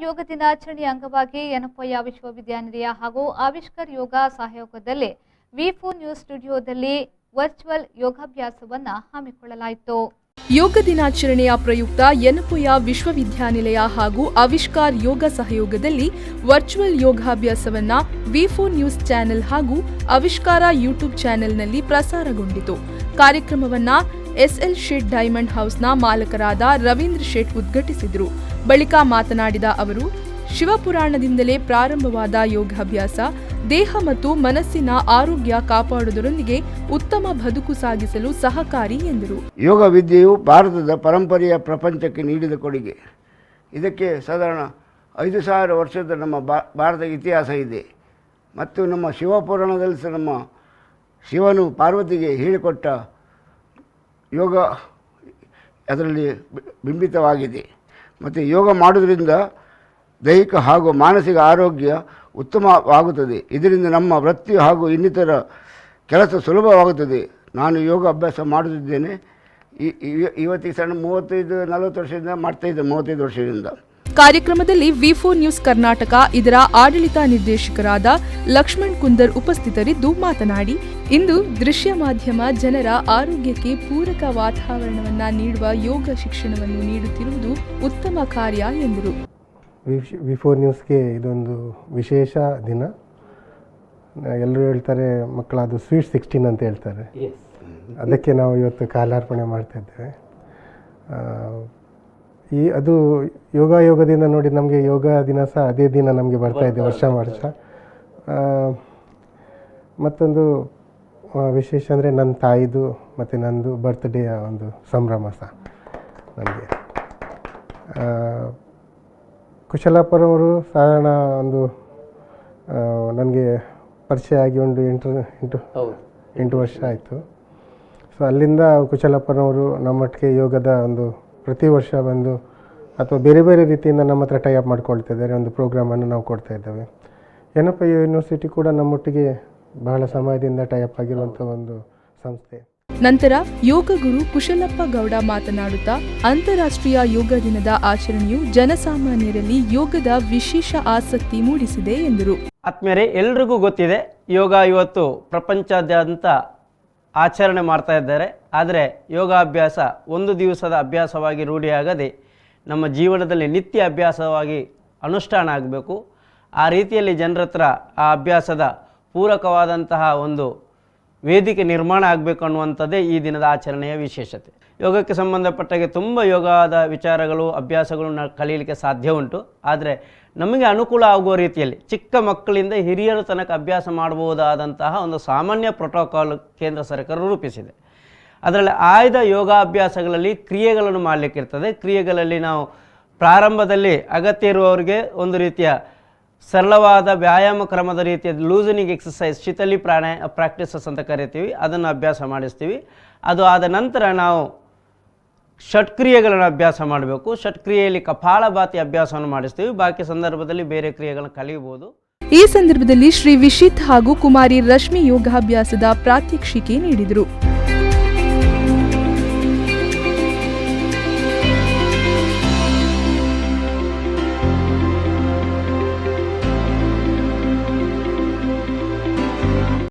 ಯೋಗ ದಿನಾಚರಣೆಯ ಅಂಗವಾಗಿ ಯನಪೋಯ ವಿಶ್ವವಿದ್ಯಾನಿಲಯ ಹಾಗೂ ಆವಿಷ್ಕರ್ ಯೋಗ ಸಹಯೋಗದಲ್ಲಿ ವಿ4 ನ್ಯೂಸ್ ಸ್ಟುಡಿಯೋದಲ್ಲಿ ವರ್ಚುವಲ್ ಯೋಗಾಭ್ಯಾಸವನ್ನು ಹಮ್ಮಿಕೊಳ್ಳಲಾಯಿತು. ಯೋಗ ದಿನಾಚರಣೆಯ ಪ್ರಯುಕ್ತ ಯನಪೋಯ ವಿಶ್ವವಿದ್ಯಾನಿಲಯ ಹಾಗೂ ಆವಿಷ್ಕಾರ್ ಯೋಗ ಸಹಯೋಗದಲ್ಲಿ ವರ್ಚುವಲ್ ಯೋಗಾಭ್ಯಾಸವನ್ನು ವಿ4 ನ್ಯೂಸ್ ಚಾನೆಲ್ ಹಾಗೂ ಆವಿಷ್ಕಾರ ಯೂಟ್ಯೂಬ್ ಚಾನೆಲ್ನಲ್ಲಿ ಪ್ರಸಾರಗೊಂಡಿತು. ಕಾರ್ಯಕ್ರಮವನ್ನು ಎಸ್ಎಲ್ ಶೇಟ್ ಡೈಮಂಡ್ ಹೌಸ್ನ ಮಾಲಕರಾದ ರವೀಂದ್ರ ಶೇಟ್ ಉದ್ಘಾಟಿಸಿದರು. ಬಳಿಕ ಮಾತನಾಡಿದ ಅವರು, ಶಿವಪುರಾಣದಿಂದಲೇ ಪ್ರಾರಂಭವಾದ ಯೋಗಾಭ್ಯಾಸ ದೇಹ ಮತ್ತು ಮನಸ್ಸಿನ ಆರೋಗ್ಯ ಕಾಪಾಡುವುದರೊಂದಿಗೆ ಉತ್ತಮ ಬದುಕು ಸಾಗಿಸಲು ಸಹಕಾರಿ ಎಂದರು. ಯೋಗ ವಿದ್ಯೆಯು ಭಾರತದ ಪರಂಪರೆಯ ಪ್ರಪಂಚಕ್ಕೆ ನೀಡಿದ ಕೊಡುಗೆ. ಇದಕ್ಕೆ ಸಾಧಾರಣ 5,000 ವರ್ಷದ ನಮ್ಮ ಭಾರತ ಇತಿಹಾಸ ಇದೆ ಮತ್ತು ನಮ್ಮ ಶಿವಪುರಾಣದಲ್ಲಿ ಸಹ ನಮ್ಮ ಶಿವನು ಪಾರ್ವತಿಗೆ ಹೇಳಿಕೊಟ್ಟ ಯೋಗ ಅದರಲ್ಲಿ ಬಿಂಬಿತವಾಗಿದೆ. ಮತ್ತು ಯೋಗ ಮಾಡುವುದರಿಂದ ದೈಹಿಕ ಹಾಗೂ ಮಾನಸಿಕ ಆರೋಗ್ಯ ಉತ್ತಮವಾಗುತ್ತದೆ. ಇದರಿಂದ ನಮ್ಮ ವೃತ್ತಿ ಹಾಗೂ ಇನ್ನಿತರ ಕೆಲಸ ಸುಲಭವಾಗುತ್ತದೆ. ನಾನು ಯೋಗ ಅಭ್ಯಾಸ ಮಾಡುತ್ತಿದ್ದೇನೆ. ಇವತ್ತಿಗೆ ಸಣ್ಣ 35-40 ವರ್ಷದಿಂದ ಮಾಡ್ತಾಯಿದ್ದೆ, 35 ವರ್ಷದಿಂದ. ಕಾರ್ಯಕ್ರಮದಲ್ಲಿ ವಿ4 ನ್ಯೂಸ್ ಕರ್ನಾಟಕ ಇದರ ಆಡಳಿತ ನಿರ್ದೇಶಕರಾದ ಲಕ್ಷ್ಮಣ್ ಕುಂದರ್ ಉಪಸ್ಥಿತರಿದ್ದು ಮಾತನಾಡಿ, ಇಂದು ದೃಶ್ಯ ಮಾಧ್ಯಮ ಜನರ ಆರೋಗ್ಯಕ್ಕೆ ಪೂರಕ ವಾತಾವರಣವನ್ನು ನೀಡುವ ಯೋಗ ಶಿಕ್ಷಣವನ್ನು ನೀಡುತ್ತಿರುವುದು ಉತ್ತಮ ಕಾರ್ಯ ಎಂದರು. ವಿ4 ನ್ಯೂಸ್ಗೆ ಇದೊಂದು ವಿಶೇಷ ದಿನ. ಎಲ್ಲರೂ ಹೇಳ್ತಾರೆ ಮಕ್ಕಳು ಅದು ಸ್ವೀಟ್ 16 ಅಂತ ಹೇಳ್ತಾರೆ. ಅದಕ್ಕೆ ನಾವು ಇವತ್ತು ಕಾಲಾರ್ಪಣೆ ಮಾಡ್ತಾ ಇದ್ದೇವೆ. ಅದು ಯೋಗದಿಂದ ನೋಡಿ ನಮಗೆ ಯೋಗ ದಿನ ಸಹ ಅದೇ ದಿನ ನಮಗೆ ಬರ್ತಾಯಿದೆ ವರ್ಷ. ಮತ್ತೊಂದು ವಿಶೇಷ ಅಂದರೆ ನನ್ನ ತಾಯಿದು ಮತ್ತು ನನ್ನದು ಬರ್ತ್ಡೇಯ ಒಂದು ಸಂಭ್ರಮ ಸಹ ನನಗೆ. ಕುಶಲಪ್ಪರವರು ಸಾಧಾರಣ ಒಂದು ನನಗೆ ಪರಿಚಯ ಆಗಿ ಒಂದು 8 ವರ್ಷ ಆಯಿತು. ಸೊ ಅಲ್ಲಿಂದ ಕುಶಲಪ್ಪನವರು ನಮ್ಮೊಟ್ಟಿಗೆ ಯೋಗದ ಒಂದು ಪ್ರತಿ ವರ್ಷ ಬಂದು ಅಥವಾ ಬೇರೆ ಬೇರೆ ರೀತಿಯಿಂದ ನಮ್ಮ ಹತ್ರ ಟೈ ಅಪ್ ಮಾಡ್ಕೊಳ್ತಾ ಇದ್ದಾರೆ. ಒಂದು ಪ್ರೋಗ್ರಾಮನ್ನು ನಾವು ಕೊಡ್ತಾ ಇದ್ದೇವೆ. ಯನಪೋಯ ಯೂನಿವರ್ಸಿಟಿ ಕೂಡ ನಮ್ಮೊಟ್ಟಿಗೆ ಬಹಳ ಸಮಯದಿಂದ ಟೈ ಅಪ್ ಆಗಿರುವಂಥ ಒಂದು ಸಂಸ್ಥೆ. ನಂತರ ಯೋಗ ಗುರು ಕುಶಲಪ್ಪ ಗೌಡ ಮಾತನಾಡುತ್ತಾ, ಅಂತಾರಾಷ್ಟ್ರೀಯ ಯೋಗ ದಿನದ ಆಚರಣೆಯು ಜನಸಾಮಾನ್ಯರಲ್ಲಿ ಯೋಗದ ವಿಶೇಷ ಆಸಕ್ತಿ ಮೂಡಿಸಿದೆ ಎಂದರು. ಆತ್ಮೀಯರೇ, ಎಲ್ರಿಗೂ ಗೊತ್ತಿದೆ ಯೋಗ ಇವತ್ತು ಪ್ರಪಂಚಾದ್ಯಂತ ಆಚರಣೆ ಮಾಡ್ತಾ ಇದ್ದಾರೆ. ಆದರೆ ಯೋಗಾಭ್ಯಾಸ ಒಂದು ದಿವಸದ ಅಭ್ಯಾಸವಾಗಿ ರೂಢಿಯಾಗದೆ ನಮ್ಮ ಜೀವನದಲ್ಲಿ ನಿತ್ಯ ಅಭ್ಯಾಸವಾಗಿ ಅನುಷ್ಠಾನ ಆಗಬೇಕು. ಆ ರೀತಿಯಲ್ಲಿ ಜನರ ಹತ್ರ ಆ ಅಭ್ಯಾಸದ ಪೂರಕವಾದಂತಹ ಒಂದು ವೇದಿಕೆ ನಿರ್ಮಾಣ ಆಗಬೇಕು ಅನ್ನುವಂಥದ್ದೇ ಈ ದಿನದ ಆಚರಣೆಯ ವಿಶೇಷತೆ. ಯೋಗಕ್ಕೆ ಸಂಬಂಧಪಟ್ಟಾಗೆ ತುಂಬ ಯೋಗದ ವಿಚಾರಗಳು ಅಭ್ಯಾಸಗಳು ಕಲೀಲಿಕ್ಕೆ ಸಾಧ್ಯ ಉಂಟು. ಆದರೆ ನಮಗೆ ಅನುಕೂಲ ಆಗುವ ರೀತಿಯಲ್ಲಿ ಚಿಕ್ಕ ಮಕ್ಕಳಿಂದ ಹಿರಿಯರ ತನಕ ಅಭ್ಯಾಸ ಮಾಡಬಹುದಾದಂತಹ ಒಂದು ಸಾಮಾನ್ಯ ಪ್ರೋಟೋಕಾಲ್ ಕೇಂದ್ರ ಸರ್ಕಾರ ರೂಪಿಸಿದೆ. ಅದರಲ್ಲಿ ಆಯ್ದ ಯೋಗಾಭ್ಯಾಸಗಳಲ್ಲಿ ಕ್ರಿಯೆಗಳನ್ನು ಮಾಡಲಿಕ್ಕಿರ್ತದೆ. ಕ್ರಿಯೆಗಳಲ್ಲಿ ನಾವು ಪ್ರಾರಂಭದಲ್ಲಿ ಅಗತ್ಯ ಇರುವವರಿಗೆ ಒಂದು ರೀತಿಯ ಸರಳವಾದ ವ್ಯಾಯಾಮ ಕ್ರಮದ ರೀತಿಯ ಲೂಸನಿಂಗ್ ಎಕ್ಸಸೈಸ್, ಶಿಥಲಿ ಪ್ರಾಕ್ಟೀಸಸ್ ಅಂತ ಕರಿತೀವಿ, ಅದನ್ನು ಅಭ್ಯಾಸ ಮಾಡಿಸ್ತೀವಿ. ಅದು ಆದ ನಂತರ ನಾವು ಷಟ್ಕ್ರಿಯೆಗಳನ್ನು ಅಭ್ಯಾಸ ಮಾಡಬೇಕು. ಷಟ್ಕ್ರಿಯೆಯಲ್ಲಿ ಕಪಾಲಭಾತಿ ಅಭ್ಯಾಸವನ್ನು ಮಾಡಿಸ್ತೀವಿ. ಬಾಕಿ ಸಂದರ್ಭದಲ್ಲಿ ಬೇರೆ ಕ್ರಿಯೆಗಳನ್ನು ಕಲಿಯಬಹುದು. ಈ ಸಂದರ್ಭದಲ್ಲಿ ಶ್ರೀ ವಿಶಿತ್ ಹಾಗೂ ಕುಮಾರಿ ರಶ್ಮಿ ಯೋಗಾಭ್ಯಾಸದ ಪ್ರಾತ್ಯಕ್ಷಿಕೆ ನೀಡಿದರು.